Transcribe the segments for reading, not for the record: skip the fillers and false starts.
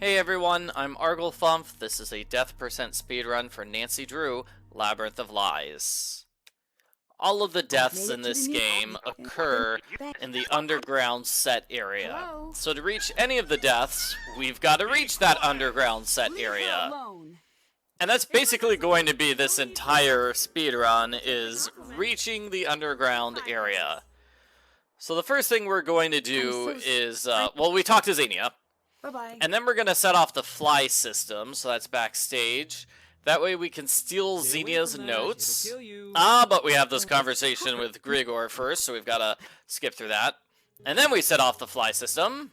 Hey everyone, I'm Arglefumph. This is a death percent speedrun for Nancy Drew, Labyrinth of Lies. All of the deaths in this game occur in the underground set area. So to reach any of the deaths, we've got to reach that underground set area. And that's basically going to be this entire speedrun, is reaching the underground area. So the first thing we're going to do is, well, we talked to Xenia. Bye-bye. And then we're going to set off the fly system, so that's backstage. That way we can steal Xenia's notes. But we have this conversation with Grigor first, so we've got to skip through that. And then we set off the fly system.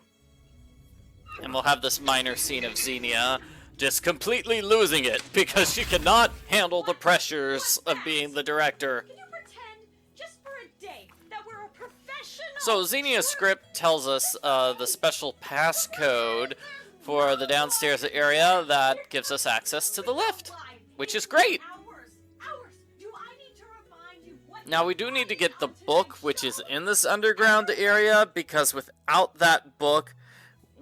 And we'll have this minor scene of Xenia just completely losing it, because she cannot handle the pressures of being the director. So Xenia's script tells us the special passcode for the downstairs area that gives us access to the lift, which is great. Now we do need to get the book which is in this underground area, because without that book,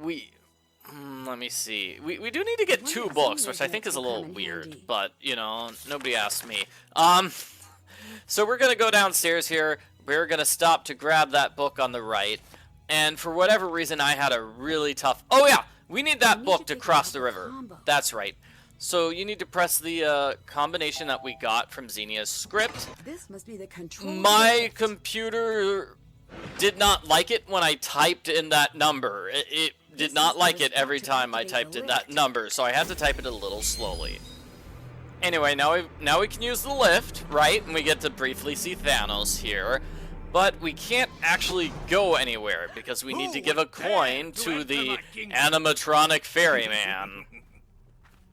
let me see. We do need to get two books, which I think is a little weird, but, you know, nobody asked me. So we're going to go downstairs here. We're going to stop to grab that book on the right. And for whatever reason, I had a really tough... Oh, yeah! We need that book to cross the river. That's right. So you need to press the combination that we got from Xenia's script. This must be the control. My computer did not like it when I typed in that number. It did not like it every time I typed in that number, so I had to type it a little slowly. Anyway, now we can use the lift, right? And we get to briefly see Thanos here. But we can't actually go anywhere, because we need to give a coin to the animatronic ferryman.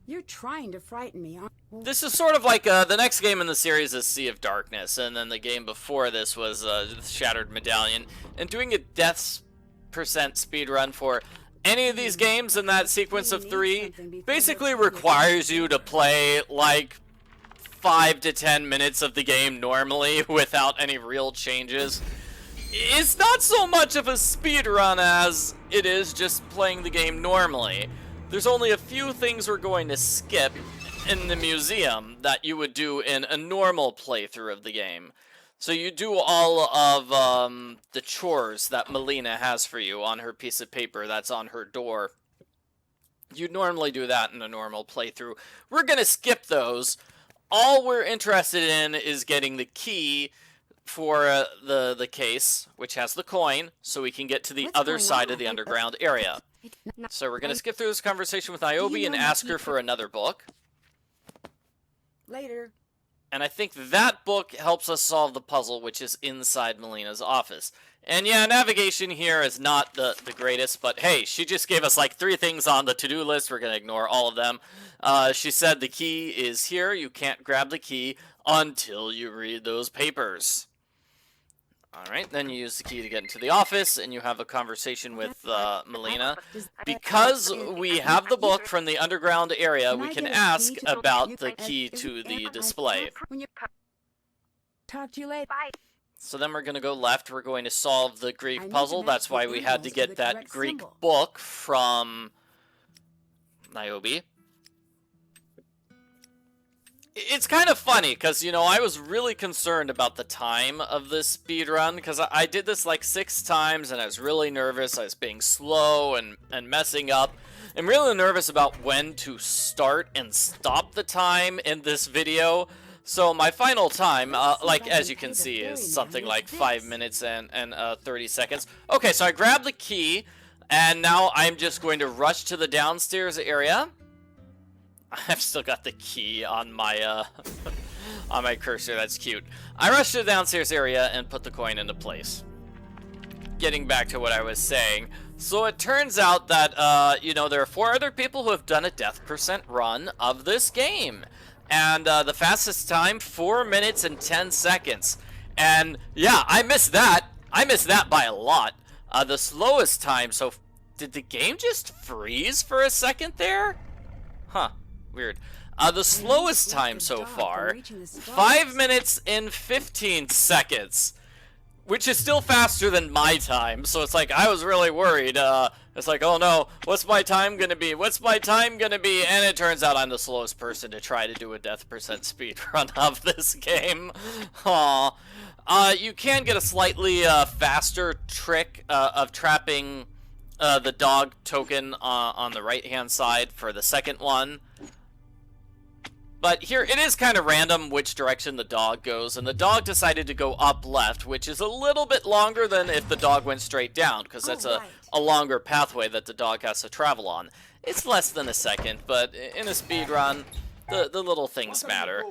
You're trying to frighten me. This is sort of like the next game in the series is Sea of Darkness, and then the game before this was Shattered Medallion. And doing a death percent speedrun for any of these games in that sequence of 3 basically requires you to play like 5 to 10 minutes of the game normally without any real changes. It's not so much of a speedrun as it is just playing the game normally. There's only a few things we're going to skip in the museum that you would do in a normal playthrough of the game. So you do all of the chores that Melina has for you on her piece of paper that's on her door. You'd normally do that in a normal playthrough. We're going to skip those. All we're interested in is getting the key for the case, which has the coin, so we can get to the other side of the underground area. So we're going to skip through this conversation with Niobe and ask her for another book. Later. And I think that book helps us solve the puzzle, which is inside Melina's office. And yeah, navigation here is not the greatest, but hey, she just gave us like 3 things on the to-do list. We're going to ignore all of them. She said the key is here. You can't grab the key until you read those papers. Alright, then you use the key to get into the office, and you have a conversation with Melina. Because we have the book from the underground area, we can ask about the key to the display. Talk to you later. Bye. So then we're going to go left. We're going to solve the Greek puzzle. That's why we had to get that Greek book from Niobe. It's kind of funny, because, you know, I was really concerned about the time of this speedrun, because I did this like 6 times, and I was really nervous. I was being slow and messing up. I'm really nervous about when to start and stop the time in this video. So my final time, like as you can see, is something like 5 minutes and 30 seconds. Okay, so I grabbed the key, and now I'm just going to rush to the downstairs area. I've still got the key on my on my cursor. That's cute. I rushed to the downstairs area and put the coin into place. Getting back to what I was saying. So it turns out that, you know, there are 4 other people who have done a death percent run of this game. And the fastest time, 4 minutes and 10 seconds. And yeah, I missed that. I missed that by a lot. The slowest time, so did the game just freeze for a second there? Huh. Weird. The slowest time so far, 5 minutes and 15 seconds. which is still faster than my time. So it's like, I was really worried. It's like, oh no, what's my time gonna be? What's my time gonna be? And it turns out I'm the slowest person to try to do a death percent speedrun of this game. Aw. You can get a slightly faster trick of trapping the dog token on the right-hand side for the second one. But here, it is kind of random which direction the dog goes, and the dog decided to go up left, which is a little bit longer than if the dog went straight down, because that's a longer pathway that the dog has to travel on. It's less than a second, but in a speedrun, the little things matter.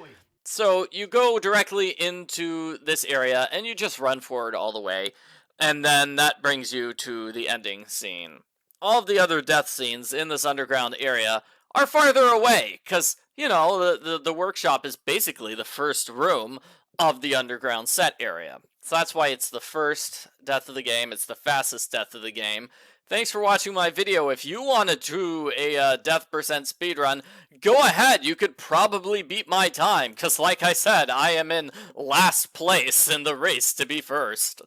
So you go directly into this area, and you just run forward all the way, and then that brings you to the ending scene. All of the other death scenes in this underground area are farther away, because, you know, the workshop is basically the first room of the underground set area. So that's why it's the first death of the game, it's the fastest death of the game. Thanks for watching my video. If you wanted to do a death percent speedrun, go ahead, you could probably beat my time, because like I said, I am in last place in the race to be first.